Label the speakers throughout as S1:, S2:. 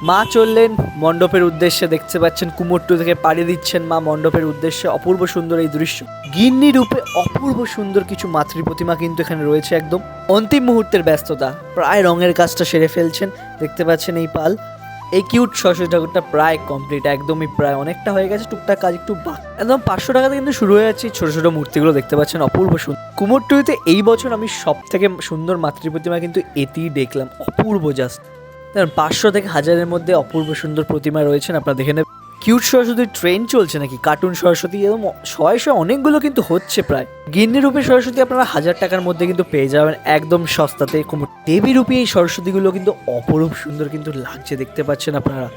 S1: মা চললেন মণ্ডপের উদ্দেশ্যে, দেখতে পাচ্ছেন কুমোরটুলি থেকে পাড়ি দিচ্ছেন মা মণ্ডপের উদ্দেশ্যে। অপূর্ব সুন্দর এই দৃশ্য, গিন্নি রূপে অপূর্ব সুন্দর কিছু মাতৃ প্রতিমা কিন্তু এখানে রয়েছে। একদম অন্তিম মুহূর্তের ব্যস্ততা, প্রায় রঙের কাজটা সেরে ফেলছেন। দেখতে পাচ্ছেন এই পাল, এই কিউট সরস্বতী ঠাকুরটা প্রায় কমপ্লিট, একদমই প্রায় অনেকটা হয়ে গেছে, টুকটাক কাজ একটু একদম 500 টাকাতে কিন্তু শুরু হয়ে যাচ্ছে। ছোট ছোট মূর্তিগুলো দেখতে পাচ্ছেন অপূর্ব সুন্দর। কুমোরটুলিতে এই বছর আমি সব থেকে সুন্দর মাতৃ প্রতিমা কিন্তু এটিই দেখলাম, অপূর্ব জাস্ট। কারণ 500 থেকে 1000-এর মধ্যে অপূর্ব সুন্দর প্রতিমা রয়েছেন, আপনারা দেখে নেবেন। কিউট সরস্বতীর ট্রেন চলছে নাকি, কার্টুন সরস্বতী এরকম শয়ে অনেকগুলো কিন্তু হচ্ছে প্রায়। গিন্নি রূপে সরস্বতী আপনারা 1000 টাকার মধ্যে কিন্তু পেয়ে যাবেন একদম সস্তাতে। দেবী রূপে এই সরস্বতীগুলো কিন্তু অপরূপ সুন্দর কিন্তু লাগছে, দেখতে পাচ্ছেন আপনারা।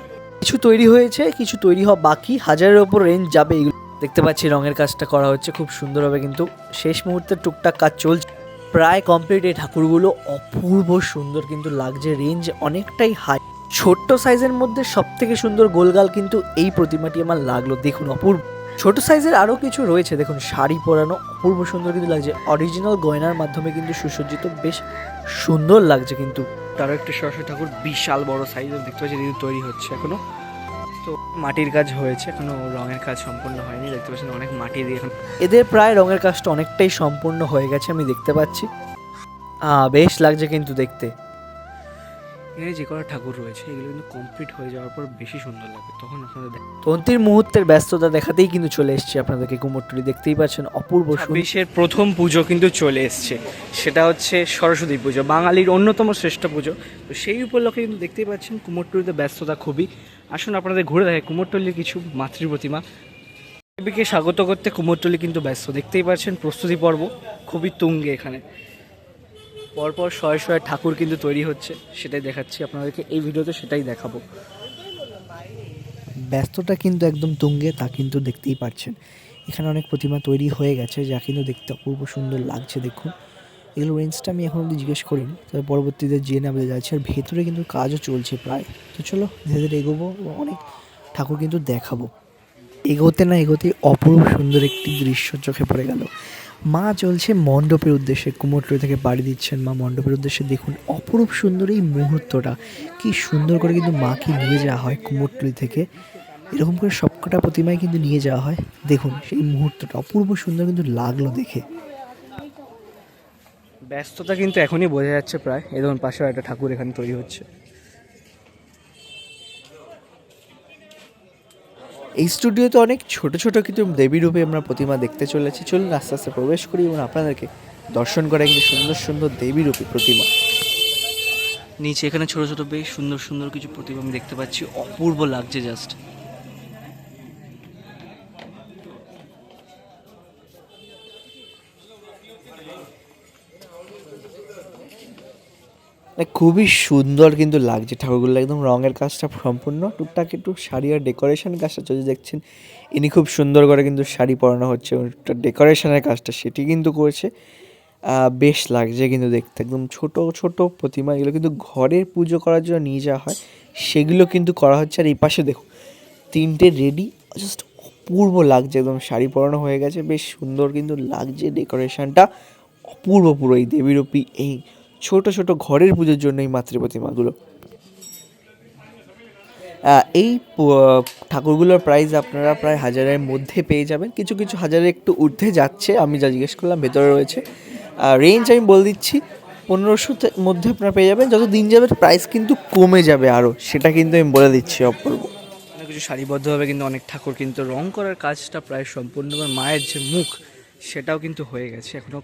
S1: কিছু তৈরি হয়েছে, কিছু তৈরি হওয়া বাকি, 1000-এর ওপর রেঞ্জ যাবে এগুলো। দেখতে পাচ্ছি রঙের কাজটা করা হচ্ছে খুব সুন্দরভাবে, কিন্তু শেষ মুহূর্তে টুকটাক কাজ চলছে, প্রায় কমপ্লিট। এই ঠাকুরগুলো অপূর্ব সুন্দর কিন্তু লাগছে, রেঞ্জ অনেকটাই হাই। ছোট্ট সাইজের মধ্যে সব থেকে সুন্দর গোলগাল কিন্তু এই প্রতিমাটি আমার লাগলো, দেখুন অপূর্ব। ছোট সাইজের আরও কিছু রয়েছে, দেখুন শাড়ি পরানো অপূর্ব সুন্দর কিন্তু লাগছে, অরিজিনাল গয়নার মাধ্যমে কিন্তু সুসজ্জিত, বেশ সুন্দর লাগছে কিন্তু। তারও একটি সরস্বতী ঠাকুর বিশাল বড় সাইজের দেখতে পাচ্ছি, কিন্তু তৈরি হচ্ছে এখনো। তো মাটির কাজ হয়েছে, এখনো রঙের কাজ সম্পূর্ণ হয়নি, দেখতে পাচ্ছেন অনেক মাটি দিয়ে এখন এদের প্রায় রঙের কাজটা অনেকটাই সম্পূর্ণ হয়ে গেছে আমি দেখতে পাচ্ছি। বেশ লাগছে কিন্তু দেখতে। এখানে যে কটা ঠাকুর রয়েছে এগুলো কিন্তু কমপ্লিট হয়ে যাওয়ার পর বেশি সুন্দর লাগবে, তখন আপনাদের অন্তিম মুহূর্তের ব্যস্ততা দেখাতেই কিন্তু চলে এসেছি আপনাদেরকে কুমোরটুলি, দেখতেই পাচ্ছেন অপূর্ব। 26-এর প্রথম পুজো কিন্তু চলে এসছে, সেটা হচ্ছে সরস্বতী পুজো, বাঙালির অন্যতম শ্রেষ্ঠ পুজো। তো সেই উপলক্ষে কিন্তু দেখতেই পাচ্ছেন কুমোরটুলিতে ব্যস্ততা খুবই। আসুন আপনাদের ঘুরে দেখে কুমোরটুলির কিছু মাতৃ প্রতিমা। দেবীকে স্বাগত করতে কুমোরটুলি কিন্তু ব্যস্ত, দেখতেই পাচ্ছেন প্রস্তুতি পর্ব খুবই তুঙ্গে। এখানে পরপর শয়ে ঠাকুর কিন্তু তৈরি হচ্ছে, সেটাই দেখাচ্ছি আপনাদেরকে এই ভিডিওতে, সেটাই দেখাবো। ব্যস্ততা কিন্তু একদম তুঙ্গে, তা কিন্তু দেখতেই পাচ্ছেন। এখানে অনেক প্রতিমা তৈরি হয়ে গেছে, যা কিন্তু দেখতে অপূর্ব সুন্দর লাগছে। দেখুন এগুলো রেঞ্জটা আমি এখন অব্দি জিজ্ঞেস করিনি, তবে পরবর্তীতে জেনে আমাদের যাচ্ছে। আর ভেতরে কিন্তু কাজও চলছে প্রায়। তো চলো ধীরে ধীরে এগোবো, অনেক ঠাকুর কিন্তু দেখাবো। এগোতে না এগোতে অপূর্ব সুন্দর একটি দৃশ্য চোখে পড়ে গেল। মা চলছে মণ্ডপের উদ্দেশ্যে, কুমোরটুলি থেকে বাড়ি দিচ্ছেন মা মণ্ডপের উদ্দেশ্যে। দেখুন অপরূপ সুন্দর এই মুহূর্তটা, কি সুন্দর করে কিন্তু মাকে নিয়ে যাওয়া হয় কুমোরটুলি থেকে। এরকম করে সবকটা প্রতিমায় কিন্তু নিয়ে যাওয়া হয়। দেখুন সেই মুহূর্তটা অপূর্ব সুন্দর কিন্তু লাগলো দেখে। ব্যস্ততা কিন্তু এখনই বোঝা যাচ্ছে প্রায়। এই ধরুন পাশেও একটা ঠাকুর এখানে তৈরি হচ্ছে। এই স্টুডিওতে অনেক ছোট ছোট কিন্তু দেবী রূপে আমরা প্রতিমা দেখতে চলেছি। চলুন আস্তে আস্তে প্রবেশ করি এবং আপনাদেরকে দর্শন করা একটি সুন্দর সুন্দর দেবী রূপী প্রতিমা। নিচে এখানে ছোট ছোট বেশ সুন্দর সুন্দর কিছু প্রতিমা আমি দেখতে পাচ্ছি, অপূর্ব লাগছে জাস্ট। খুবই সুন্দর কিন্তু লাগছে ঠাকুরগুলো, একদম রঙের কাজটা সম্পূর্ণ, টুকটাক একটু শাড়ি আর ডেকোরেশন কাজটা চলছে। দেখছেন ইনি খুব সুন্দর করে কিন্তু শাড়ি পরানো হচ্ছে, ডেকোরেশনের কাজটা সেটি কিন্তু করেছে। বেশ লাগছে কিন্তু দেখতে, একদম ছোট ছোট প্রতিমা। এগুলো কিন্তু ঘরের পুজো করার জন্য নিয়ে যাওয়া হয়, সেগুলো কিন্তু করা হচ্ছে। আর এই পাশে দেখুন 3টে রেডি, জাস্ট অপূর্ব লাগছে, একদম শাড়ি পরানো হয়ে গেছে, বেশ সুন্দর কিন্তু লাগছে ডেকোরেশনটা, অপূর্ব পুরো এই দেবীরূপী এই ছোট ছোট ঘরের পুজোর জন্য এই মাতৃ প্রতিমাগুলো। এই ঠাকুরগুলোর প্রাইস আপনারা প্রায় 1000-এর মধ্যে পেয়ে যাবেন, কিছু কিছু 1000-এর একটু ঊর্ধ্বে যাচ্ছে, আমি যা জিজ্ঞেস করলাম ভেতরে রয়েছে। রেঞ্জ আমি বলে দিচ্ছি 1500-র মধ্যে আপনারা পেয়ে যাবেন। যত দিন যাবে প্রাইস কিন্তু কমে যাবে আরও, সেটা কিন্তু আমি বলে দিচ্ছি অপূর্ব। অনেক কিছু সারিবদ্ধভাবে কিন্তু অনেক ঠাকুর কিন্তু রং করার কাজটা প্রায় সম্পূর্ণ, মায়ের যে মুখ সেটাও কিন্তু হয়ে গেছে, এখনও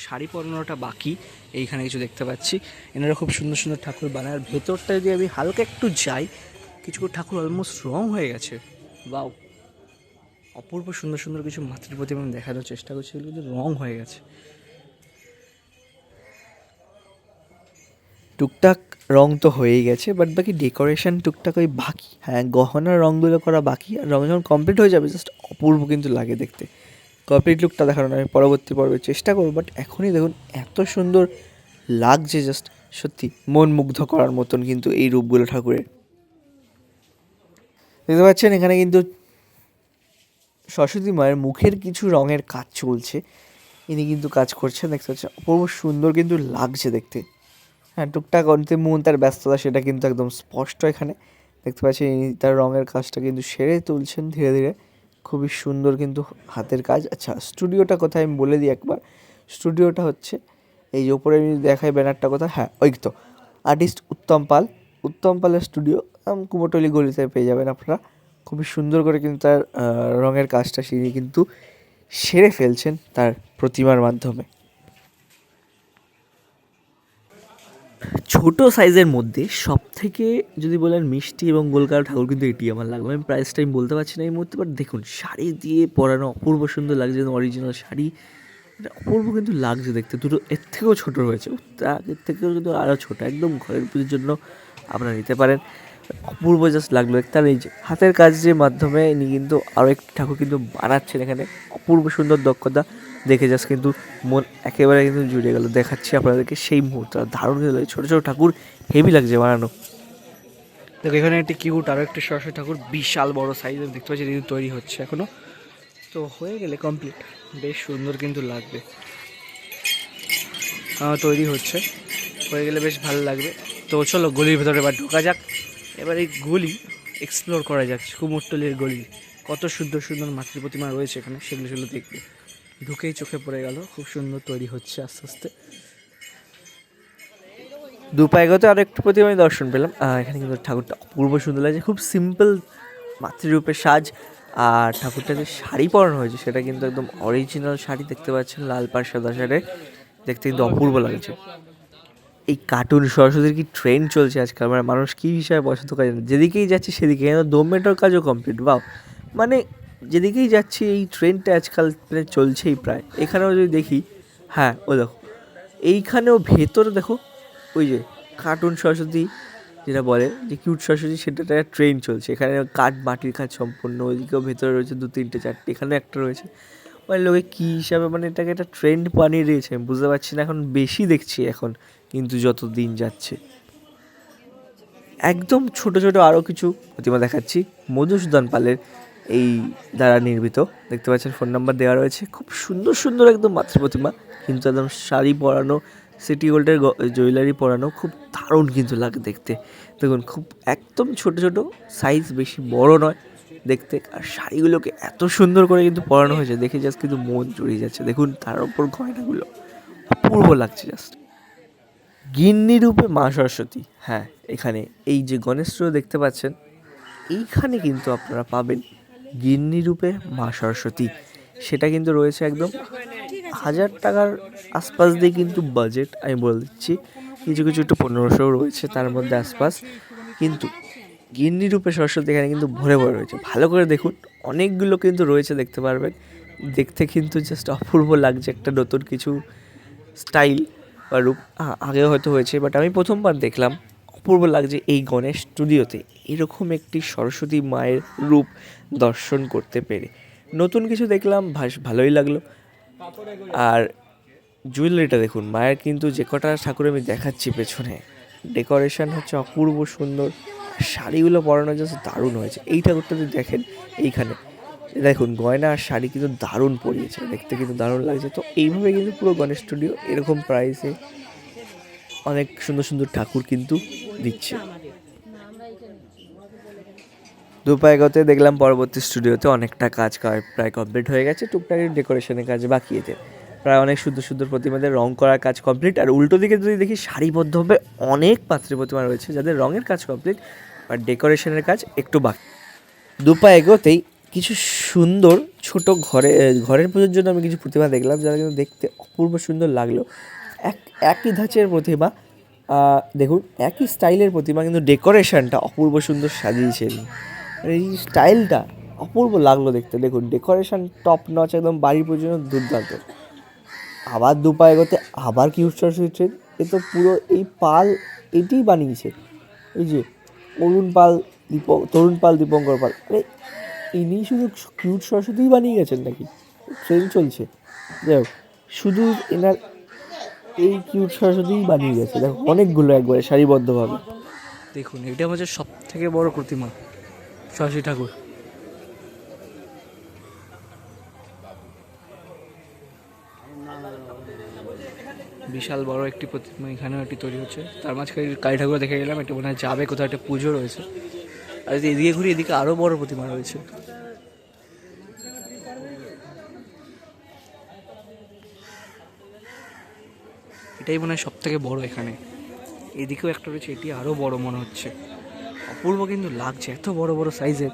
S1: শাড়ি পরানোটা বাকি। এইখানে কিছু দেখতে পাচ্ছি, এনারা খুব সুন্দর সুন্দর ঠাকুর বানায়। আর ভেতরটা যদি আমি হালকা একটু যাই, কিছু ঠাকুর অলমোস্ট রং হয়ে গেছে। বাও, অপূর্ব সুন্দর সুন্দর কিছু মাতৃ প্রতিমা আমি দেখানোর চেষ্টা করছি, এগুলো কিন্তু রং হয়ে গেছে। টুকটাক রং তো হয়েই গেছে, বাট বাকি ডেকোরেশন টুকটাক ওই বাকি। হ্যাঁ, গহনার রঙগুলো করা বাকি, আর রং যখন কমপ্লিট হয়ে যাবে জাস্ট অপূর্ব কিন্তু লাগে দেখতে। কমপ্লিট লুকটা দেখানোর আমি পরবর্তী পর্বে চেষ্টা করবো, বাট এখনই দেখুন এত সুন্দর লাগছে, জাস্ট সত্যি মন মুগ্ধ করার মতন কিন্তু এই রূপগুলো ঠাকুরের। দেখতে পাচ্ছেন এখানে কিন্তু সরস্বতী মায়ের মুখের কিছু রঙের কাজ চলছে, ইনি কিন্তু কাজ করছেন, দেখতে পাচ্ছেন অপূর্ব সুন্দর কিন্তু লাগছে দেখতে। হ্যাঁ, টুকটাক অন্তিম মুহূর্তের ব্যস্ততা সেটা কিন্তু একদম স্পষ্ট এখানে দেখতে পাচ্ছি। তার রঙের কাজটা কিন্তু সেরে তুলছেন ধীরে ধীরে, খুবই সুন্দর কিন্তু হাতের কাজ। আচ্ছা, স্টুডিওটা কোথায় আমি বলে দিই একবার। স্টুডিওটা হচ্ছে এই যে ওপরে আমি দেখাই ব্যানারটা কোথায়, হ্যাঁ ওই তো, আর্টিস্ট উত্তম পাল। উত্তম পালের স্টুডিও কুমোরটুলি গলিতে পেয়ে যাবেন আপনারা। খুবই সুন্দর করে কিন্তু তার রঙের কাজটা তিনি কিন্তু সেরে ফেলছেন তার প্রতিমার মাধ্যমে। ছোট সাইজের মধ্যে সব থেকে যদি বলেন মিষ্টি এবং গোলকার ঠাকুর কিন্তু এটি আমার লাগবে। আমি প্রাইসটা আমি বলতে পারছি না এই মুহূর্তে, বাট দেখুন শাড়ি দিয়ে পরানো অপূর্ব সুন্দর লাগছে, অরিজিনাল শাড়ি, এটা অপূর্ব কিন্তু লাগছে দেখতে। দুটো এর থেকেও ছোটো রয়েছে, এর থেকেও কিন্তু আরও ছোটো, একদম ঘরের পুজোর জন্য আপনারা নিতে পারেন। অপূর্ব জাস্ট লাগলো দেখতে। আর এই যে হাতের কাজের মাধ্যমে ইনি কিন্তু আরও একটি ঠাকুর কিন্তু বানাচ্ছেন এখানে, অপূর্ব সুন্দর দক্ষতা দেখে জাস্ট কিন্তু মন একেবারে কিন্তু জুড়ে গেল। দেখাচ্ছি আপনাদেরকে সেই মুহূর্ত, দারুণ কিন্তু লাগে। ছোটো ছোটো ঠাকুর হেভি লাগছে বানানো। দেখো এখানে একটি কিউট আরও একটি সরস্বতী ঠাকুর, বিশাল বড় সাইজের দেখতে পাচ্ছি, কিন্তু তৈরি হচ্ছে এখনও, তো হয়ে গেলে কমপ্লিট। বেশ সুন্দর কিন্তু লাগবে, তৈরি হচ্ছে, হয়ে গেলে বেশ ভালো লাগবে। তো চলো গলির ভেতরে এবার ঢোকা যাক। এবার এই গলি এক্সপ্লোর করা যাক, কুমোরটুলির গলি, কত সুন্দর সুন্দর মাতৃ প্রতিমা রয়েছে এখানে, সেগুলো দেখবে ঢুকেই চোখে পড়ে গেল। খুব সুন্দর তৈরি হচ্ছে আস্তে আস্তে। দুপায়গতে আরও একটু প্রতিমা আমি দর্শন পেলাম। এখানে কিন্তু ঠাকুরটা অপূর্ব সুন্দর লাগছে, খুব সিম্পল মাতৃরূপে সাজ। আর ঠাকুরটা যে শাড়ি পরানো হয়েছে সেটা কিন্তু একদম অরিজিনাল শাড়ি, দেখতে পাচ্ছেন লাল পাড় সাদা শাড়ি, দেখতে কিন্তু অপূর্ব লাগছে। এই কার্টুন সরস্বতীর কি ট্রেন্ড চলছে আজকাল, মানে মানুষ কী হিসাবে পছন্দ করে, যেদিকেই যাচ্ছে সেদিকে, দম মেটার কাজও কমপ্লিট, বাও, মানে যেদিকেই যাচ্ছি এই ট্রেন্ডটা আজকাল মানে চলছেই প্রায়। এখানেও যদি দেখি, হ্যাঁ ও দেখো এইখানেও ভেতরে দেখো ওই যে কার্টুন সরস্বতী যেটা বলে যে কিউট সরস্বতী, সেটা একটা ট্রেন্ড চলছে এখানে। কাঠ মাটির কাজ সম্পূর্ণ, ওইদিকেও ভেতরে রয়েছে 2-3-4টে, এখানেও একটা রয়েছে। মানে লোকে কী হিসাবে মানে এটাকে একটা ট্রেন্ড বানিয়ে দিয়েছে আমি বুঝতে পারছি না, এখন বেশি দেখছি এখন কিন্তু যত দিন যাচ্ছে। একদম ছোট ছোট আরও কিছু প্রতিমা দেখাচ্ছি, মধুসূদন পালের এই দ্বারা নির্মিত, দেখতে পাচ্ছেন ফোন নাম্বার দেওয়া রয়েছে। খুব সুন্দর সুন্দর একদম মাতৃ প্রতিমা, কিন্তু একদম শাড়ি পরানো, সিটি গোল্ডের জুয়েলারি পরানো, খুব দারুণ কিন্তু লাগে দেখতে। দেখুন খুব একদম ছোট ছোট সাইজ, বেশি বড় নয় দেখতে। আর শাড়িগুলোকে এত সুন্দর করে কিন্তু পরানো হয়েছে, দেখে জাস্ট কিন্তু মন জুড়িয়ে যাচ্ছে। দেখুন তার ওপর গয়নাগুলো অপূর্ব লাগছে জাস্ট। গিন্নি রূপে মা সরস্বতী, হ্যাঁ এখানে এই যে গণেশও দেখতে পাচ্ছেন, এইখানে কিন্তু আপনারা পাবেন গিন্নি রূপে মা সরস্বতী। সেটা কিন্তু রয়েছে একদম 1000 টাকার আশপাশ দিয়ে কিন্তু বাজেট, আমি বলে দিচ্ছি। কিছু কিছু একটু 1500 রয়েছে তার মধ্যে আশপাশ, কিন্তু গিন্নি রূপে সরস্বতী এখানে কিন্তু ভরে ভরে রয়েছে। ভালো করে দেখুন, অনেকগুলো কিন্তু রয়েছে দেখতে পারবেন। দেখতে কিন্তু জাস্ট অপূর্ব লাগছে, একটা নতুন কিছু স্টাইল বা রূপ আগেও হয়তো হয়েছে, বাট আমি প্রথমবার দেখলাম। অপূর্ব লাগছে এই গণেশ স্টুডিওতে এরকম একটি সরস্বতী মায়ের রূপ দর্শন করতে পেরে। নতুন কিছু দেখলাম, ভালোই লাগলো। আর জুয়েলারিটা দেখুন, মায়ের কিন্তু যে কটা ঠাকুর আমি দেখাচ্ছি পেছনে, ডেকোরেশন হচ্ছে অপূর্ব সুন্দর, শাড়িগুলো পরানো জাস্ট দারুণ হয়েছে। এই ঠাকুরটা যদি দেখেন এইখানে দেখুন, গয়না আর শাড়ি কিন্তু দারুণ পরিয়েছে, দেখতে কিন্তু দারুণ লাগছে। তো এইভাবে কিন্তু পুরো গণেশ স্টুডিও এরকম প্রাইসে অনেক সুন্দর সুন্দর ঠাকুর কিন্তু দিচ্ছে। দুপায়গতে দেখলাম পরবর্তী স্টুডিওতে অনেকটা কাজ প্রায় কমপ্লিট হয়ে গেছে, টুকটাক ডেকোরেশনের কাজ বাকি এতে। প্রায় অনেক সুন্দর সুন্দর প্রতিমাদের রং করার কাজ কমপ্লিট। আর উল্টো দিকে যদি দেখি সারিবদ্ধভাবে অনেক পাত্রী প্রতিমা রয়েছে যাদের রঙের কাজ কমপ্লিট, আর ডেকোরেশনের কাজ একটু বাকি। দুপা এগোতেই কিছু সুন্দর ছোট ঘরের পুজোর জন্য আমি কিছু প্রতিমা দেখলাম, যারা কিন্তু দেখতে অপূর্ব সুন্দর লাগলো। একই ধাঁচের প্রতিমা, দেখুন একই স্টাইলের প্রতিমা, কিন্তু ডেকোরেশনটা অপূর্ব সুন্দর সাজিয়েছেন। এই স্টাইলটা অপূর্ব লাগলো দেখতে। দেখুন ডেকোরেশন টপ নচ, একদম বাড়ি পর্যন্ত দুর্দান্ত। আবার দুপা এগোতে আবার কিউট সরস্বতী ট্রেন, এ তো পুরো এই পাল এটিই বানিয়েছে, এই যে তরুণ পাল দীপঙ্কর পাল, আরে ইনি শুধু কিউট সরস্বতীই বানিয়ে গেছেন নাকি? ট্রেন চলছে, যাই হোক, শুধু এনার এই কিউট সরস্বতীই বানিয়ে গেছে। দেখো অনেকগুলো একবারে সারিবদ্ধভাবে। দেখুন এটা হচ্ছে সব থেকে বড় প্রতিমা সরস্বতী ঠাকুর। বিশাল বড় একটি প্রতিমা এখানেও একটি তৈরি হচ্ছে। তার মাঝখানে কালী ঠাকুর দেখে গেলাম, এটা মনে হয় যাবে কোথাও একটা পুজো রয়েছে। আর যদি এদিকে ঘুরি, এদিকে আরও বড় প্রতিমা রয়েছে। এটাই মনে হয় সব থেকে বড় এখানে। এদিকেও একটা রয়েছে, এটি আরও বড় মনে হচ্ছে। অপূর্ব কিন্তু লাগছে, এত বড় বড় সাইজের।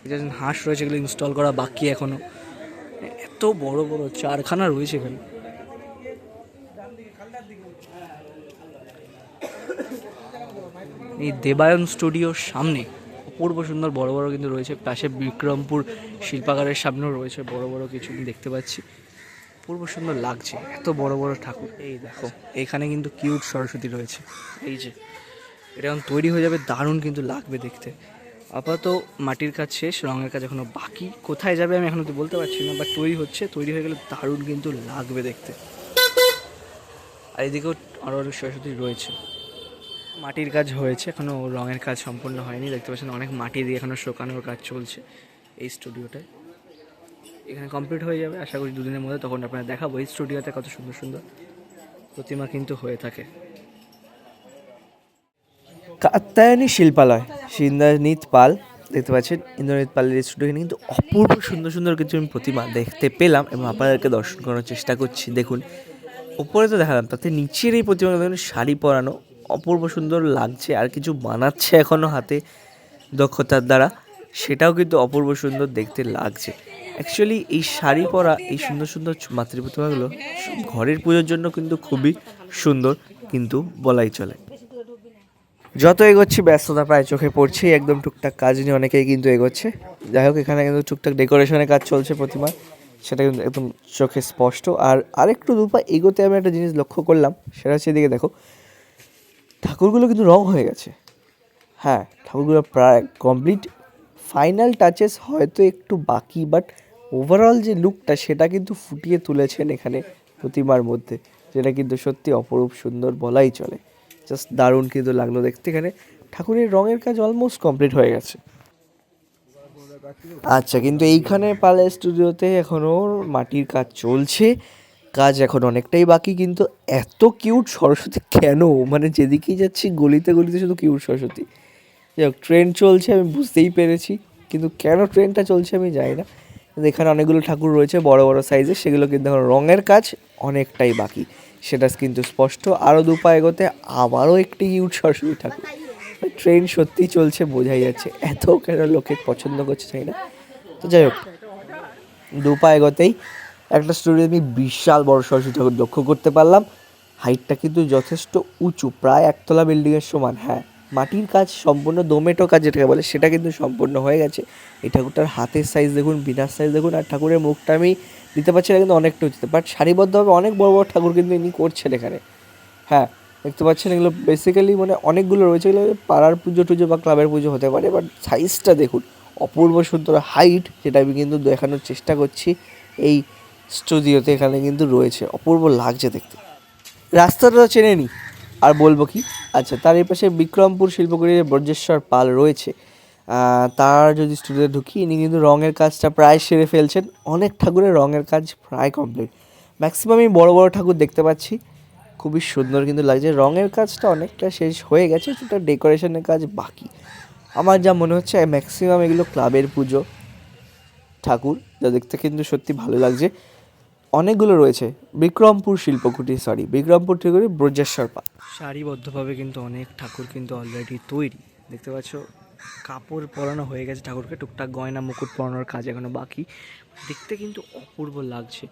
S1: এটা হাঁস রয়েছে, এগুলো ইনস্টল করা বাকি এখনো। এত বড় বড় 4খানা রয়েছে এখানে। এই দেবায়ন স্টুডিওর সামনে অপূর্ব সুন্দর বড় বড় কিন্তু রয়েছে। পাশে বিক্রমপুর শিল্পাগারের সামনেও রয়েছে বড় বড় কিছু আমি দেখতে পাচ্ছি। অপূর্ব সুন্দর লাগছে, এত বড় বড় ঠাকুর। এই দেখো, এখানে কিন্তু কিউট সরস্বতী রয়েছে। এই যে এটা এখন তৈরি হয়ে যাবে, দারুণ কিন্তু লাগবে দেখতে। আপাতত মাটির কাজ শেষ, রঙের কাজ এখনো বাকি। কোথায় যাবে আমি এখনো তো বলতে পারছি না, বাট তৈরি হচ্ছে। তৈরি হয়ে গেলে দারুণ কিন্তু লাগবে দেখতে। আর এদিকেও আরও অনেক সরস্বতী রয়েছে। মাটির কাজ হয়েছে, এখনও রঙের কাজ সম্পূর্ণ হয়নি। দেখতে পাচ্ছেন অনেক মাটি দিয়ে এখনও শোকানোর কাজ চলছে এই স্টুডিওটায়। এখানে কমপ্লিট হয়ে যাবে আশা করি দুদিনের মধ্যে, তখন আপনারা দেখাবো এই স্টুডিওতে কত সুন্দর সুন্দর প্রতিমা কিন্তু হয়ে থাকে। কাত্যায়নী শিল্পালয়, ইন্দ্রনীত পাল দেখতে পাচ্ছেন। ইন্দ্রনীত পালের স্টুডিও কিন্তু অপূর্ব সুন্দর সুন্দর কিছু আমি প্রতিমা দেখতে পেলাম এবং আপনাদেরকে দর্শন করার চেষ্টা করছি। দেখুন ওপরে তো দেখালাম, তাতে নিচের এই প্রতিমা দেখুন শাড়ি পরানো, অপূর্ব সুন্দর লাগছে। আর কিছু বানাচ্ছে এখনও হাতে দক্ষতার দ্বারা, সেটাও কিন্তু অপূর্ব সুন্দর দেখতে লাগছে। অ্যাকচুয়ালি এই শাড়ি পরা এই সুন্দর সুন্দর মাতৃ প্রতিমাগুলো ঘরের পুজোর জন্য কিন্তু খুবই সুন্দর কিন্তু বলাই চলে। যত এগোচ্ছি ব্যস্ততা প্রায় চোখে পড়ছেই, একদম টুকটাক কাজ নিয়ে অনেকেই কিন্তু এগোচ্ছে। যাই হোক, এখানে কিন্তু টুকটাক ডেকোরেশনের কাজ চলছে প্রতিমার, সেটা কিন্তু একদম চোখে স্পষ্ট। আর আরেকটু দুপা এগোতে আমি একটা জিনিস লক্ষ্য করলাম, সেটা হচ্ছে এদিকে দেখো, ঠাকুরগুলো কিন্তু রং হয়ে গেছে। হ্যাঁ, ঠাকুরগুলো প্রায় কমপ্লিট, ফাইনাল টাচেস হয়তো একটু বাকি, বাট ওভারঅল যে লুকটা সেটা কিন্তু ফুটিয়ে তুলেছেন এখানে প্রতিমার মধ্যে, যেটা কিন্তু সত্যি অপরূপ সুন্দর বলাই চলে। জাস্ট দারুণ কিন্তু লাগলো দেখতে। এখানে ঠাকুরের রঙের কাজ অলমোস্ট কমপ্লিট হয়ে গেছে। আচ্ছা, কিন্তু এইখানে পালে স্টুডিওতে এখনও মাটির কাজ চলছে, কাজ এখন অনেকটাই বাকি। কিন্তু এত কিউট সরস্বতী কেন, মানে যেদিকেই যাচ্ছি গলিতে গলিতে শুধু কিউট সরস্বতী। যাই হোক, ট্রেন চলছে আমি বুঝতেই পেরেছি, কিন্তু কেন ট্রেনটা চলছে আমি জানি না। কিন্তু এখানে অনেকগুলো ঠাকুর রয়েছে বড় বড় সাইজের, সেগুলো কিন্তু এখন রঙের কাজ অনেকটাই বাকি, সেটা কিন্তু স্পষ্ট। আরও দুপা এগোতে আবারও একটি কিউট সরস্বতী ঠাকুর। ট্রেন সত্যিই চলছে, বোঝাই যাচ্ছে। এত কেন লোকে পছন্দ করছে চাই না। তো যাই হোক, দুপা এগোতেই একটা স্টুডিও আমি বিশাল বড় সরস্বতী ঠাকুর লক্ষ্য করতে পারলাম। হাইটটা কিন্তু যথেষ্ট উঁচু, প্রায় একতলা বিল্ডিংয়ের সমান। হ্যাঁ, মাটির কাজ সম্পূর্ণ, দোমেটো কাজ যেটাকে বলে, সেটা কিন্তু সম্পূর্ণ হয়ে গেছে। এই ঠাকুরটার হাতের সাইজ দেখুন, বিনার সাইজ দেখুন, আর ঠাকুরের মুখটা আমি দিতে পারছি না কিন্তু অনেকটা উঁচুতে, বাট সারিবদ্ধভাবে অনেক বড় বড় ঠাকুর কিন্তু ইনি করছেন এখানে। হ্যাঁ, দেখতে পাচ্ছেন এগুলো বেসিক্যালি মানে অনেকগুলো রয়েছে, এগুলো পাড়ার পুজো টুজো বা ক্লাবের পুজো হতে পারে, বাট সাইজটা দেখুন অপূর্ব সুন্দর হাইট, যেটা আমি কিন্তু দেখানোর চেষ্টা করছি এই স্টুডিওতে। এখানে কিন্তু রয়েছে, অপূর্ব লাগছে দেখতে। রাস্তাটা চেনে নি, আর বলবো কি। আচ্ছা, তার এই পাশে বিক্রমপুর শিল্পকুটিরে ব্রজেশ্বর পাল রয়েছে। তার যদি স্টুডিওতে ঢুকি, ইনি কিন্তু রঙের কাজটা প্রায় সেরে ফেলছেন। অনেক ঠাকুরের রঙের কাজ প্রায় কমপ্লিট, ম্যাক্সিমামই বড় বড় ঠাকুর দেখতে পাচ্ছি, খুবই সুন্দর কিন্তু লাগছে। রঙের কাজটা অনেকটা শেষ হয়ে গেছে, সেটা ডেকোরেশনের কাজ বাকি। আমার যা মনে হচ্ছে ম্যাক্সিমাম এগুলো ক্লাবের পুজো ঠাকুর, যা দেখতে কিন্তু সত্যি ভালো লাগছে। অনেকগুলো রয়েছে বিক্রমপুর বিক্রমপুর ঠাকুর ব্রজেশ্বর পাল। সারিবদ্ধভাবে কিন্তু অনেক ঠাকুর কিন্তু অলরেডি তৈরি, দেখতে পাচ্ছ। কাপড় পরানো হয়ে গেছে ঠাকুরকে, টুকটাক গয়না মুকুট পরানোর কাজ এখনো বাকি। দেখতে কিন্তু অপূর্ব লাগছে।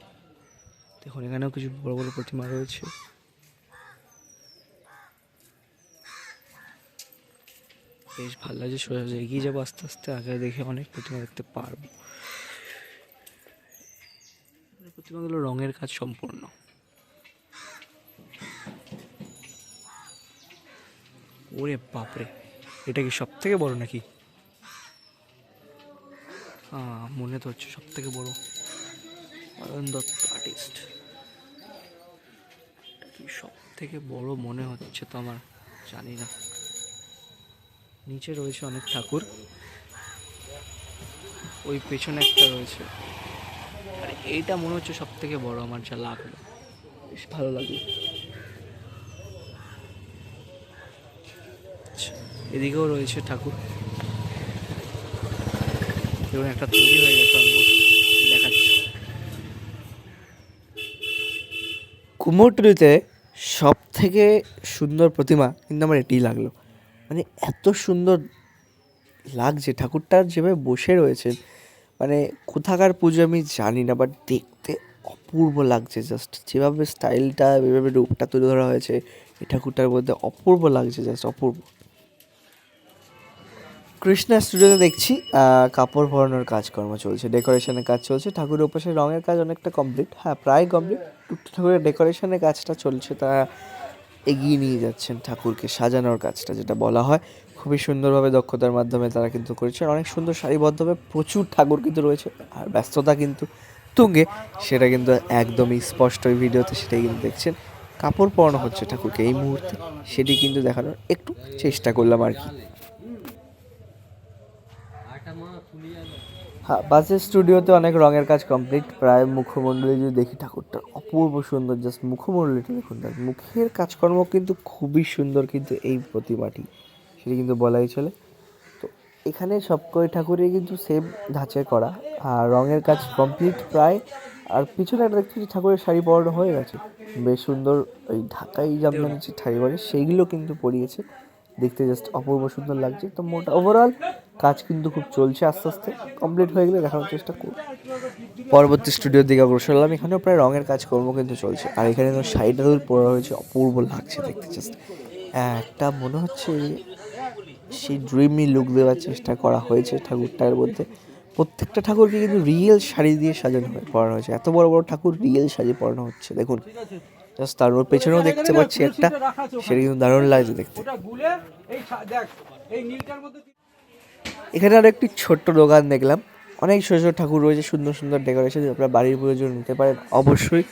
S1: দেখুন এখানেও কিছু বড় বড় প্রতিমা রয়েছে। বেশ ভালো লাগছে, সোজা এগিয়ে যাবো আস্তে আস্তে, আগে দেখে অনেক প্রতিমা দেখতে পারবো। প্রতিমাগুলো রঙের কাজ সম্পূর্ণ। ওরে বাপরে, এটা কি সব থেকে বড় নাকি? মনে তো হচ্ছে সব থেকে বড়। অয়ন দত্ত আর্টিস্ট, এটা কি সব থেকে বড় মনে হচ্ছে তো আমার, জানি না। নিচে রয়েছে অনেক ঠাকুর, ওই পেছনে একটা রয়েছে, আর এইটা মনে হচ্ছে সব থেকে বড় আমার যা লাগলো, বেশ ভালো লাগলো। এদিকেও রয়েছে ঠাকুর, এবং একটা তৈরি হয়ে গেছে অলমোস্ট, দেখাচ্ছি। কুমোরটুলিতে সব থেকে সুন্দর প্রতিমা কিন্তু আমার এটিই লাগলো। মানে এত সুন্দর লাগছে ঠাকুরটার যেভাবে বসে রয়েছেন, মানে কোথাকার পুজো আমি জানি না, বাট দেখতে অপূর্ব লাগছে। জাস্ট যেভাবে স্টাইলটা, যেভাবে রূপটা তুলে ধরা হয়েছে এই ঠাকুরটার মধ্যে, অপূর্ব লাগছে, জাস্ট অপূর্ব। কৃষ্ণা স্টুডিওতে দেখছি কাপড় পরানোর কাজকর্ম চলছে, ডেকোরেশনের কাজ চলছে। ঠাকুরের ওপাশে রঙের কাজ অনেকটা কমপ্লিট, হ্যাঁ প্রায় কমপ্লিট। ঠাকুরের ডেকোরেশনের কাজটা চলছে, তারা এগিয়ে নিয়ে যাচ্ছেন ঠাকুরকে সাজানোর কাজটা, যেটা বলা হয়। খুবই সুন্দরভাবে দক্ষতার মাধ্যমে তারা কিন্তু করেছে, অনেক সুন্দর সারিবদ্ধভাবে। প্রচুর ঠাকুর কিন্তু রয়েছে, আর ব্যস্ততা কিন্তু তুঙ্গে, সেটা কিন্তু একদমই স্পষ্ট এই ভিডিওতে, সেটাই কিন্তু দেখছেন। কাপড় পরানো হচ্ছে ঠাকুরকে এই মুহূর্তে, সেটি কিন্তু দেখানোর একটু চেষ্টা করলাম আর কি। হ্যাঁ, বাসের স্টুডিওতে অনেক রঙের কাজ কমপ্লিট, প্রায় মুখমণ্ডলী যদি দেখি ঠাকুরটা অপূর্ব সুন্দর। জাস্ট মুখমণ্ডলীটা দেখুন, তার মুখের কাজকর্ম কিন্তু খুবই সুন্দর, কিন্তু এই প্রতিমাটি সেটি কিন্তু বলাই চলে। তো এখানে সব কয় ঠাকুরই কিন্তু সেম ধাঁচে করা, আর রঙের কাজ কমপ্লিট প্রায়। আর পিছনে একটা দেখছি ঠাকুরের শাড়ি পরানো হয়ে গেছে, বেশ সুন্দর। ওই ঢাকাই জামদানি যে শাড়ি পরে সেইগুলো কিন্তু পরিয়েছে, দেখতে জাস্ট অপূর্ব সুন্দর লাগছে। তো মোটা ওভারঅল কাজ কিন্তু খুব চলছে, আস্তে আস্তে কমপ্লিট হয়ে গেলে দেখানোর চেষ্টা করব। পরবর্তী স্টুডিওর দিকে অগ্রসর হলাম, এখানেও প্রায় রঙের কাজকর্ম কিন্তু চলছে। আর এখানে শাড়িটা পরা হয়েছে, অপূর্ব লাগছে দেখতে। জাস্ট একটা মনে হচ্ছে সেই ড্রিমি লুক দেওয়ার চেষ্টা করা হয়েছে ঠাকুরটার মধ্যে। প্রত্যেকটা ঠাকুরকে কিন্তু রিয়েল শাড়ি দিয়ে সাজানো পরানো হয়েছে, এত বড় বড় ঠাকুর রিয়েল শাড়ি পরানো হচ্ছে দেখুন। জাস্ট তার ওর পেছনেও দেখতে পাচ্ছি একটা, সেটা কিন্তু দারুণ লাগছে দেখতে। এখানে আরো একটি ছোট্ট দোকান দেখলাম, অনেক ছোটো ছোটো ঠাকুর রয়েছে, সুন্দর সুন্দর ডেকোরেশন, আপনারা বাড়ির প্রয়োজন নিতে পারেন অবশ্যই।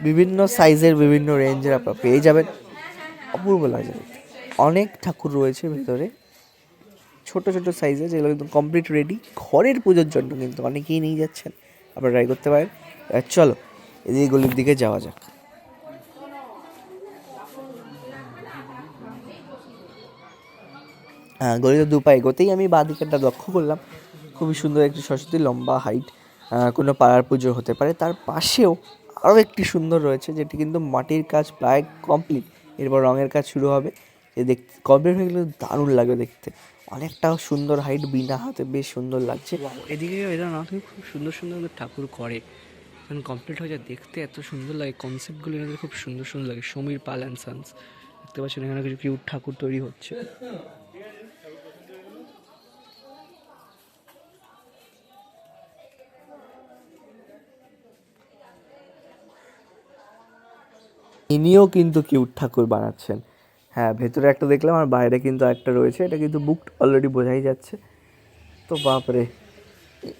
S1: বিভিন্ন সাইজের, বিভিন্ন রেঞ্জের আপনারা পেয়ে যাবেন, অপূর্ব লাগছে দেখতে। অনেক ঠাকুর রয়েছে ভেতরে, ছোট ছোট সাইজে, যেগুলো কিন্তু কমপ্লিট রেডি ঘরের পুজোর জন্য, কিন্তু অনেকেই নিয়ে যাচ্ছেন, আপনারা ট্রাই করতে পারেন। চলো এদিকে গলির দিকে যাওয়া যাক। হ্যাঁ, গলিতে দু পা এগোতেই আমি বাঁ দিকেরটা লক্ষ্য করলাম, খুবই সুন্দর একটি সরস্বতী, লম্বা হাইট, কোনো পাড়ার পুজো হতে পারে। তার পাশেও আরও একটি সুন্দর রয়েছে, যেটি কিন্তু মাটির কাজ প্রায় কমপ্লিট, এরপর রঙের কাজ শুরু হবে। যে দেখতে কমপ্লিট হয়ে গেলে দারুণ লাগবে দেখতে, অনেকটা সুন্দর হাইট, বিনা হাতে বেশ সুন্দর লাগছে। এদিকে এরা না খুব সুন্দর সুন্দর ঠাকুর করে, যখন কমপ্লিট হয়ে যায় দেখতে এত সুন্দর লাগে। কনসেপ্টগুলো এনাদের খুব সুন্দর সুন্দর লাগে। সমীর পাল অ্যান্ড সান্স, দেখতে পাচ্ছেন এখানে কিছু কিউট ঠাকুর তৈরি হচ্ছে। ইনিও কিন্তু কিউট ঠাকুর বানাচ্ছেন। হ্যাঁ, ভেতরে একটা দেখলাম, আর বাইরে কিন্তু একটা রয়েছে, এটা কিন্তু বুকড অলরেডি বোঝাই যাচ্ছে। তো বাপরে,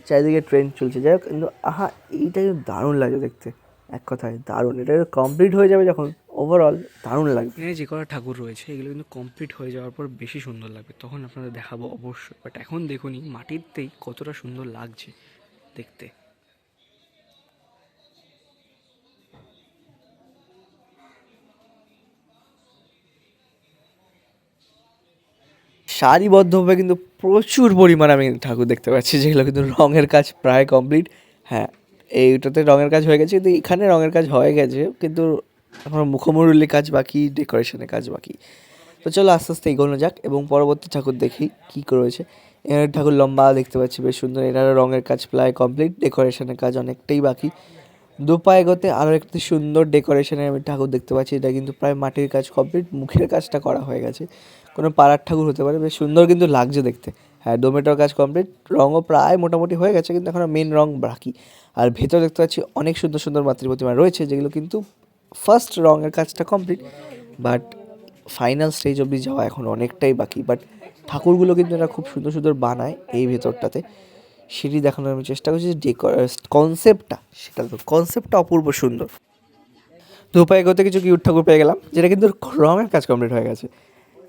S1: চারিদিকে ট্রেন চলছে। যাই হোক, কিন্তু আহা, এইটা কিন্তু দারুণ লাগে দেখতে, এক কথায় দারুণ। এটা কমপ্লিট হয়ে যাবে যখন, ওভারঅল দারুণ লাগবে। এখানে যে কটা ঠাকুর রয়েছে এগুলো কিন্তু কমপ্লিট হয়ে যাওয়ার পর বেশি সুন্দর লাগবে, তখন আপনাদের দেখাবো অবশ্যই। বাট এখন দেখুনই মাটিরতেই কতটা সুন্দর লাগছে দেখতে। সারিবদ্ধভাবে কিন্তু প্রচুর পরিমাণে আমি ঠাকুর দেখতে পাচ্ছি, যেগুলো কিন্তু রঙের কাজ প্রায় কমপ্লিট। হ্যাঁ, এইটাতে রঙের কাজ হয়ে গেছে, কিন্তু এখানে রঙের কাজ হয়ে গেছে, কিন্তু আমার মুখমণ্ডলীর কাজ বাকি, ডেকোরেশনের কাজ বাকি। তো চলো আস্তে আস্তে এগোনো যাক, এবং পরবর্তী ঠাকুর দেখি কী রয়েছে। এখানে ঠাকুর লম্বা দেখতে পাচ্ছি, বেশ সুন্দর। এনারও রঙের কাজ প্রায় কমপ্লিট, ডেকোরেশনের কাজ অনেকটাই বাকি। দু পা এগোতে আরও একটি সুন্দর ডেকোরেশনের আমি ঠাকুর দেখতে পাচ্ছি, এটা কিন্তু প্রায় মাটির কাজ কমপ্লিট, মুখের কাজটা করা হয়ে গেছে। কোনো পাড়ার ঠাকুর হতে পারে, বেশ সুন্দর কিন্তু লাগছে দেখতে। হ্যাঁ, ডোমেটোর কাজ কমপ্লিট, রঙও প্রায় মোটামুটি হয়ে গেছে, কিন্তু এখন মেন রঙ বাকি। আর ভেতর দেখতে পাচ্ছি অনেক সুন্দর সুন্দর মাতৃ প্রতিমা রয়েছে, যেগুলো কিন্তু ফার্স্ট রঙের কাজটা কমপ্লিট, বাট ফাইনাল স্টেজ অবধি যাওয়া এখন অনেকটাই বাকি। বাট ঠাকুরগুলো কিন্তু এরা খুব সুন্দর সুন্দর বানায় এই ভেতরটাতে, সেটি দেখানোর আমি চেষ্টা করছি। যে কনসেপ্টটা, সেটা তো কনসেপ্টটা অপূর্ব সুন্দর। দুপায়ে করতে কিছু কিউট ঠাকুর পেয়ে গেলাম, যেটা কিন্তু রঙের কাজ কমপ্লিট হয়ে গেছে।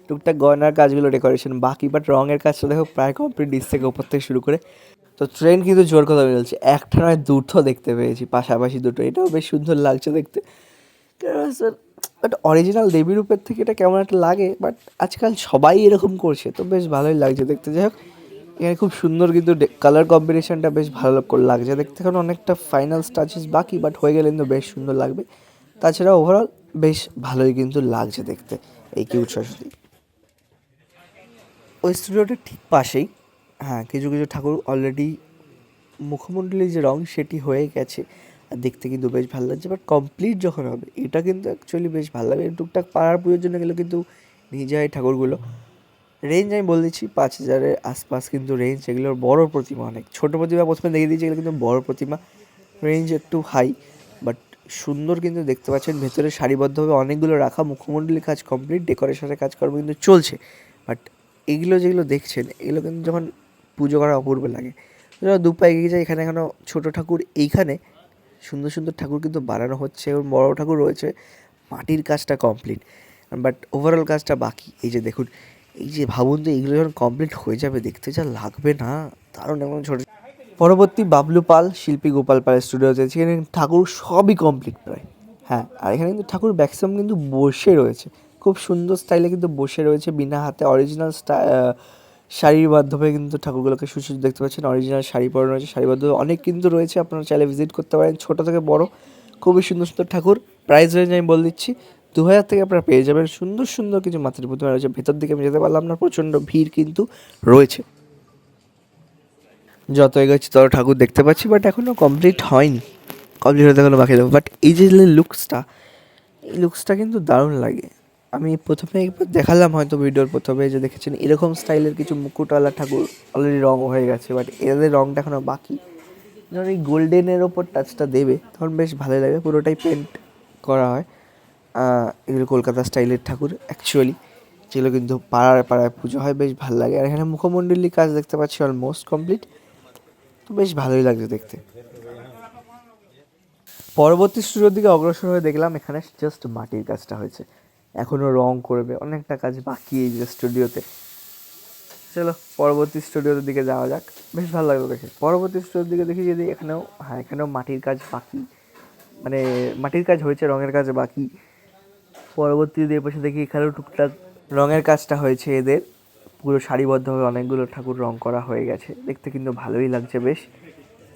S1: টুকটাক গয়নার কাজগুলো ডেকোরেশন বাকি, বাট রঙের কাজটা দেখো প্রায় কমপ্লিট, নিচ থেকে উপর থেকে শুরু করে। তো ট্রেন কিন্তু জোর কথা বলছে, একটা নয় দুটো দেখতে পেয়েছি পাশাপাশি দুটো, এটাও বেশ সুন্দর লাগছে দেখতে। স্যার বাট অরিজিনাল দেবী রূপের থেকে এটা কেমন একটা লাগে, বাট আজকাল সবাই এরকম করছে, তো বেশ ভালোই লাগছে দেখতে। যাই হোক, এখানে খুব সুন্দর কিন্তু কালার কম্বিনেশনটা বেশ ভালো করে লাগছে দেখতে। এখন অনেকটা ফাইনাল টাচেস বাকি, বাট হয়ে গেলে কিন্তু বেশ সুন্দর লাগবে। তাছাড়া ওভারঅল বেশ ভালোই কিন্তু লাগছে দেখতে এই কিউট সরস্বতী। ওই স্টুডিওটার ঠিক পাশেই হ্যাঁ কিছু কিছু ঠাকুর অলরেডি মুখমণ্ডলের যে রঙ সেটি হয়ে গেছে, আর দেখতে কিন্তু বেশ ভালো লাগছে। বাট কমপ্লিট যখন হবে এটা কিন্তু অ্যাকচুয়ালি বেশ ভালো লাগে। টুকটাক পাড়ার পুজোর জন্য গেলেও কিন্তু নিয়ে যায় ঠাকুরগুলো। রেঞ্জ আমি বলে দিচ্ছি 5,000-এর আশপাশ কিন্তু রেঞ্জ। এগুলোর বড় প্রতিমা, অনেক ছোটো প্রতিমা প্রথমে দেখিয়ে দিয়েছি, এগুলো কিন্তু বড় প্রতিমা, রেঞ্জ একটু হাই, বাট সুন্দর কিন্তু দেখতে পাচ্ছেন। ভেতরে সারিবদ্ধভাবে অনেকগুলো রাখা, মুখমণ্ডলের কাজ কমপ্লিট, ডেকোরেশনের কাজকর্ম কিন্তু চলছে। বাট এগুলো যেগুলো দেখছেন এগুলো কিন্তু যখন পুজো করা অপূর্ব লাগে। দু পা এগিয়ে যায়, এখানে এখনও ছোটো ঠাকুর, এইখানে সুন্দর সুন্দর ঠাকুর কিন্তু বানানো হচ্ছে এবং বড় ঠাকুর রয়েছে। মাটির কাজটা কমপ্লিট, বাট ওভারঅল কাজটা বাকি। এই যে দেখুন, এই যে ভাবুন তো এগুলো যখন কমপ্লিট হয়ে যাবে দেখতে যা লাগবে না, দারুণ। এমন ছোটো পরবর্তী বাবলু পাল, শিল্পী গোপাল পাল স্টুডিওতে, সেখানে ঠাকুর সবই কমপ্লিট প্রায়। হ্যাঁ, আর এখানে কিন্তু ঠাকুর ম্যাক্সিমাম কিন্তু বসে রয়েছে, খুব সুন্দর স্টাইলে কিন্তু বসে রয়েছে, বিনা হাতে অরিজিনাল শাড়ির মাধ্যমে কিন্তু ঠাকুরগুলোকে সুসজ্জিত দেখতে পাচ্ছেন। অরিজিনাল শাড়ি পরানো রয়েছে, সারিবদ্ধ অনেক কিন্তু রয়েছে, আপনারা চাইলে ভিজিট করতে পারেন। ছোটো থেকে বড় খুবই সুন্দর সুন্দর ঠাকুর। প্রাইস রেঞ্জ আমি বলে দিচ্ছি 2,000 থেকে আপনারা পেয়ে যাবেন। সুন্দর সুন্দর কিছু মাতৃ প্রতিমা রয়েছে। ভেতর দিকে আমি যেতে পারলাম না, প্রচণ্ড ভিড় কিন্তু রয়েছে। যত এগোচ্ছি তত ঠাকুর দেখতে পাচ্ছি, বাট এখনও কমপ্লিট হয়নি, কমপ্লিট হতে গেলে বাকি দেবো। বাট এই যে লুকসটা, এই লুকসটা কিন্তু দারুণ লাগে। আমি প্রথমে একবার দেখালাম হয়তো ভিডিওর প্রথমে, যে দেখেছেন এরকম স্টাইলের কিছু মুকুটওয়ালা ঠাকুর অলরেডি রঙ হয়ে গেছে, বাট এদের রঙটা এখনও বাকি। যখন এই গোল্ডেনের ওপর টাচটা দেবে তখন বেশ ভালোই লাগে। পুরোটাই পেন্ট করা হয়। এগুলো কলকাতা স্টাইলের ঠাকুর অ্যাকচুয়ালি, যেগুলো কিন্তু পাড়ায় পাড়ায় পুজো হয়, বেশ ভালো লাগে। আর এখানে মুখমণ্ডলী কাজ দেখতে পাচ্ছি অলমোস্ট কমপ্লিট, তো বেশ ভালোই লাগছে দেখতে। পরবর্তী স্টুডিওর দিকে অগ্রসর হয়ে দেখলাম এখানে জাস্ট মাটির কাজটা হয়েছে, এখনও রং করবে, অনেকটা কাজ বাকি এই যে স্টুডিওতে। চলো পরবর্তী স্টুডিওর দিকে যাওয়া যাক, বেশ ভালো লাগলো দেখে। পরবর্তী স্টুডিওর দিকে দেখি যদি এখানেও এখানেও মাটির কাজ বাকি, মানে মাটির কাজ হয়েছে, রঙের কাজ বাকি। পরবর্তী দিয়ে পাশে দেখি এখানেও টুকটাক রঙের কাজটা হয়েছে এদের। পুরো সারিবদ্ধভাবে অনেকগুলো ঠাকুর রং করা হয়ে গেছে, দেখতে কিন্তু ভালোই লাগছে বেশ।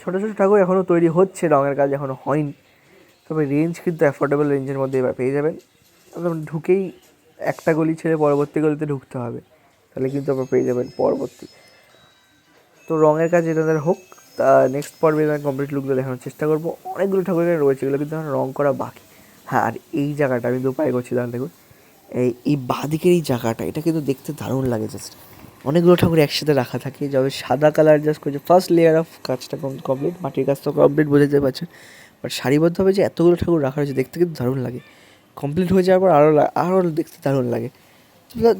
S1: ছোটো ছোটো ঠাকুর এখনও তৈরি হচ্ছে, রঙের কাজ এখনও হয়নি, তবে রেঞ্জ কিন্তু অ্যাফোর্ডেবল রেঞ্জের মধ্যে এবার পেয়ে যাবেন। একদম ঢুকেই একটা গলি ছেড়ে পরবর্তী গলিতে ঢুকতে হবে, তাহলে কিন্তু আবার পেয়ে যাবেন পরবর্তী। তো রঙের কাজ এনাদের হোক, তা নেক্সট পর্বে আমি কমপ্লিট লুকগুলো দেখানোর চেষ্টা করবো। অনেকগুলো ঠাকুর এখানে রয়েছে, এগুলো কিন্তু এখন রং করা বাকি। হ্যাঁ, আর এই জায়গাটা আমি দুপায়ে করছিলাম, দেখুন এই বাঁদিকের এই জায়গাটা, এটা কিন্তু দেখতে দারুণ লাগে। জাস্ট অনেকগুলো ঠাকুর একসাথে রাখা থাকে, যবে সাদা কালার জাস্ট করছে, ফার্স্ট লেয়ার অফ কাজটা কমপ্লিট, মাটির কাজ তো কমপ্লিট বোঝাতে পারছেন। বাট সারিবদ্ধভাবে যে এতগুলো ঠাকুর রাখা হয়েছে দেখতে কিন্তু দারুণ লাগে। কমপ্লিট হয়ে যাওয়ার পর আরও দেখতে দারুণ লাগে।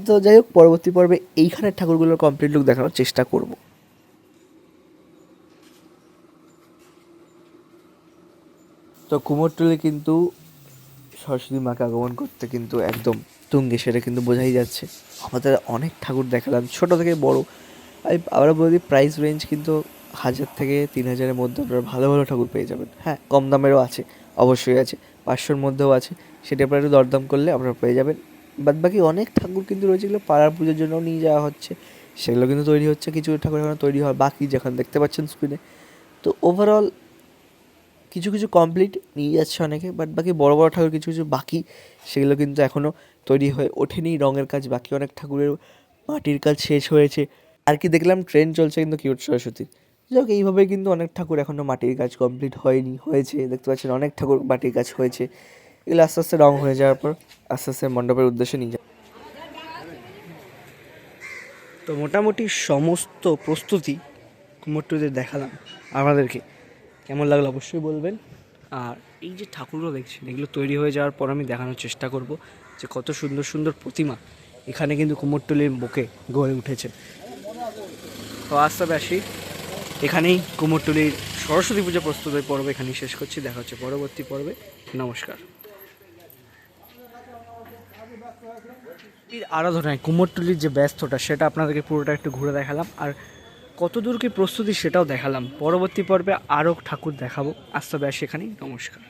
S1: তো যাই হোক, পরবর্তী পর্বে এইখানের ঠাকুরগুলোর কমপ্লিট লুক দেখানোর চেষ্টা করব। তো কুমোরটুলি কিন্তু সরস্বতী মাকে আগমন করতে কিন্তু একদম তুঙ্গে, সেটা কিন্তু বোঝাই যাচ্ছে। আমাদের অনেক ঠাকুর দেখালাম, ছোটো থেকে বড়। আমি আবার বলে দিই, প্রাইস রেঞ্জ কিন্তু 1,000 থেকে 3,000-এর মধ্যে আপনারা ভালো ভালো ঠাকুর পেয়ে যাবেন। হ্যাঁ, কম দামেরও আছে, অবশ্যই আছে, 500-র মধ্যেও আছে, সেটা আপনারা একটু দরদাম করলে আপনারা পেয়ে যাবেন। বাদবাকি অনেক ঠাকুর কিন্তু রয়েছে, যেগুলো পাড়ার পুজোর জন্যও নিয়ে যাওয়া হচ্ছে, সেগুলো কিন্তু তৈরি হচ্ছে। কিছু ঠাকুর এখনো তৈরি হওয়ার বাকি, যখন দেখতে পাচ্ছেন স্ক্রিনে। তো ওভারঅল কিছু কিছু কমপ্লিট নিয়ে যাচ্ছে অনেকে, বাট বাকি বড় বড় ঠাকুর কিছু কিছু বাকি, সেগুলো কিন্তু এখনও তৈরি হয়ে ওঠেনি। রঙের কাজ বাকি, অনেক ঠাকুরের মাটির কাজ শেষ হয়েছে। আর কি দেখলাম ট্রেন্ড চলছে কিন্তু কিউট সরস্বতী। যাই হোক, এইভাবে কিন্তু অনেক ঠাকুর এখনও মাটির কাজ কমপ্লিট হয়নি, হয়েছে। দেখতে পাচ্ছেন অনেক ঠাকুর মাটির কাজ হয়েছে, এগুলো আস্তে আস্তে রং হয়ে যাওয়ার পর আস্তে আস্তে মণ্ডপের উদ্দেশ্যে নিয়ে যায়। তো মোটামুটি সমস্ত প্রস্তুতি কুমোরটুলিতে দেখালাম আপনাদেরকে, কেমন লাগলো অবশ্যই বলবেন। আর এই যে ঠাকুরগুলো দেখছেন, এগুলো তৈরি হয়ে যাওয়ার পর আমি দেখানোর চেষ্টা করব যে কত সুন্দর সুন্দর প্রতিমা এখানে কিন্তু কুমোরটুলির বুকে গড়ে উঠেছে। তো আজ তবে আসি, এখানেই কুমোরটুলির সরস্বতী পুজো প্রস্তুতির পর্ব এখানেই শেষ করছি। দেখা হচ্ছে পরবর্তী পর্বে। নমস্কার। আরাধনায় কুমোরটুলির যে ব্যস্ততা, সেটা আপনাদেরকে পুরোটা একটু ঘুরে দেখালাম, আর কত দূর কি প্রস্তুতি সেটাও দেখালাম। পরবর্তী পর্বে আরও ঠাকুর দেখাবো। আজ তবে আসি এখানেই, নমস্কার।